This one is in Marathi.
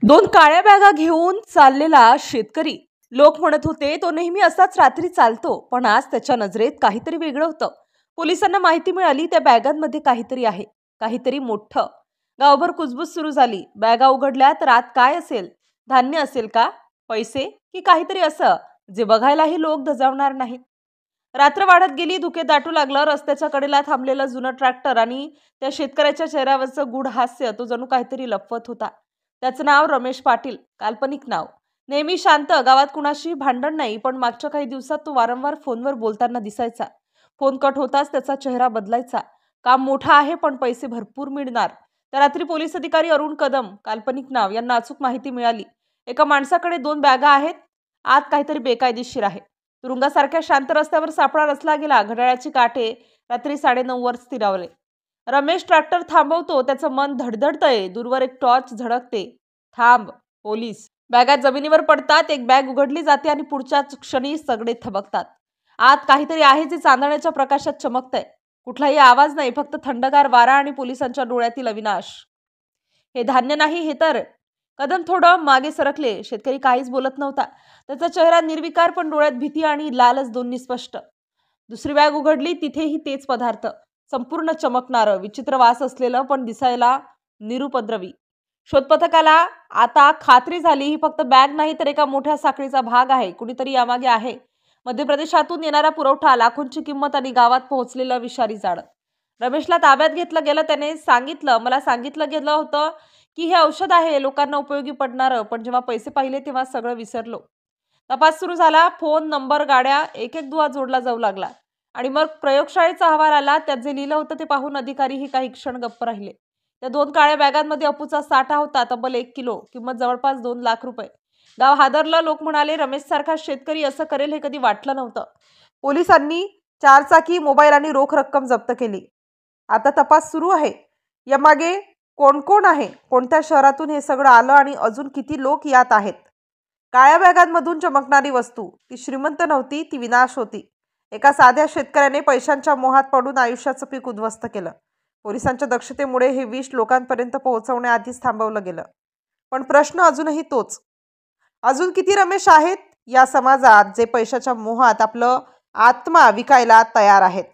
दोन काळ्या बॅगा घेऊन चाललेला शेतकरी. लोक म्हणत होते तो नेहमी असाच रात्री चालतो, पण आज त्याच्या नजरेत काहीतरी वेगळं होतं. पोलिसांना माहिती मिळाली त्या बॅगांमध्ये काहीतरी आहे, काहीतरी मोठं. गावभर कुजबूज सुरू झाली. बॅगा उघडल्या तर आत काय असेल? धान्य असेल का? पैसे की काहीतरी असं जे बघायलाही लोक धजावणार नाहीत. रात्र वाढत गेली, धुके दाटू लागलं. रस्त्याच्या कडेला थांबलेलं जुनं ट्रॅक्टर आणि त्या शेतकऱ्याच्या चेहऱ्यावरचं गूढ हास्य तो जणू काहीतरी लपवत होता. त्याचं नाव रमेश पाटील, काल्पनिक नाव. नेहमी शांत, गावात कुणाशी भांडण नाही, पण मागच्या काही दिवसात तो वारंवार फोनवर बोलताना दिसायचा. फोन कट होताच त्याचा चेहरा बदलायचा. काम मोठं आहे पण पैसे भरपूर मिळणार. त्या रात्री पोलीस अधिकारी अरुण कदम, काल्पनिक नाव, यांना अचूक माहिती मिळाली. एका माणसाकडे 2 बॅगा आहेत, आत काहीतरी बेकायदेशीर आहे. तुरुंगासारख्या शांत रस्त्यावर सापळा रचला गेला. घड्याळाची काटे रात्री 9:30 वर स्थिरावले. रमेश ट्रॅक्टर थांबवतो, त्याचं मन धडधडतंय. दूरवर एक टॉर्च झळकते. थांब, पोलीस. बॅगा जमिनीवर पडतात. एक बॅग उघडली जाते आणि पुढच्याच क्षणी सगळे थबकतात. आत काहीतरी आहे जे चांदण्याच्या प्रकाशात चमकतंय. कुठलाही आवाज नाही, फक्त थंडगार वारा आणि पोलिसांच्या डोळ्यातील अविनाश. हे धान्य नाही, हे तर. कदम थोडं मागे सरकले. शेतकरी काहीच बोलत नव्हता. त्याचा चेहरा निर्विकार, पण डोळ्यात भीती आणि लालच दोन्ही स्पष्ट. दुसरी बॅग उघडली, तिथेही तेच पदार्थ. संपूर्ण चमकणारं, विचित्र वास असलेलं, पण दिसायला निरुपद्रवी. शोधपथकाला आता खात्री झाली, ही फक्त बॅग नाही तर एका मोठ्या साखळीचा भाग आहे. कुणीतरी यामागे आहे. मध्य प्रदेशातून येणारा पुरवठा, लाखोंची किंमत आणि गावात पोहोचलेलं विषारी जाळं. रमेशला ताब्यात घेतलं गेलं. त्याने सांगितलं, मला सांगितलं गेलं होतं की हे औषध आहे, लोकांना उपयोगी पडणारं, पण जेव्हा पैसे पाहिले तेव्हा सगळं विसरलो. तपास सुरू झाला. फोन नंबर, गाड्या, एक एक दुवा जोडला जाऊ लागला. आणि मग प्रयोगशाळेचा अहवाल आला. त्यात जे लिहिलं होतं ते पाहून अधिकारीही काही क्षण गप्प राहिले. त्या 2 काळ्या बॅगांमध्ये अपूचा साठा होता, तब्बल 1 किलो, किंमत जवळपास 2 लाख रुपये. गाव हादरलं. लोक म्हणाले, रमेश सारखा शेतकरी असं करेल हे कधी वाटलं नव्हतं. पोलिसांनी 4 चाकी, मोबाईल आणि रोख रक्कम जप्त केली. आता तपास सुरू आहे. यामागे कोण कोण आहे, कोणत्या शहरातून हे सगळं आलं आणि अजून किती लोक यात आहेत. काळ्या बॅगांमधून चमकणारी वस्तू, ती श्रीमंत नव्हती, ती विनाश होती. एका साध्या शेतकऱ्याने पैशांच्या मोहात पडून आयुष्याचं पीक उद्ध्वस्त केलं. पोलिसांच्या दक्षतेमुळे हे विष लोकांपर्यंत पोहोचवण्याआधीच थांबवलं गेलं. पण प्रश्न अजूनही तोच. अजून किती रमेश आहेत या समाजात जे पैशाच्या मोहात आपलं आत्मा विकायला तयार आहेत?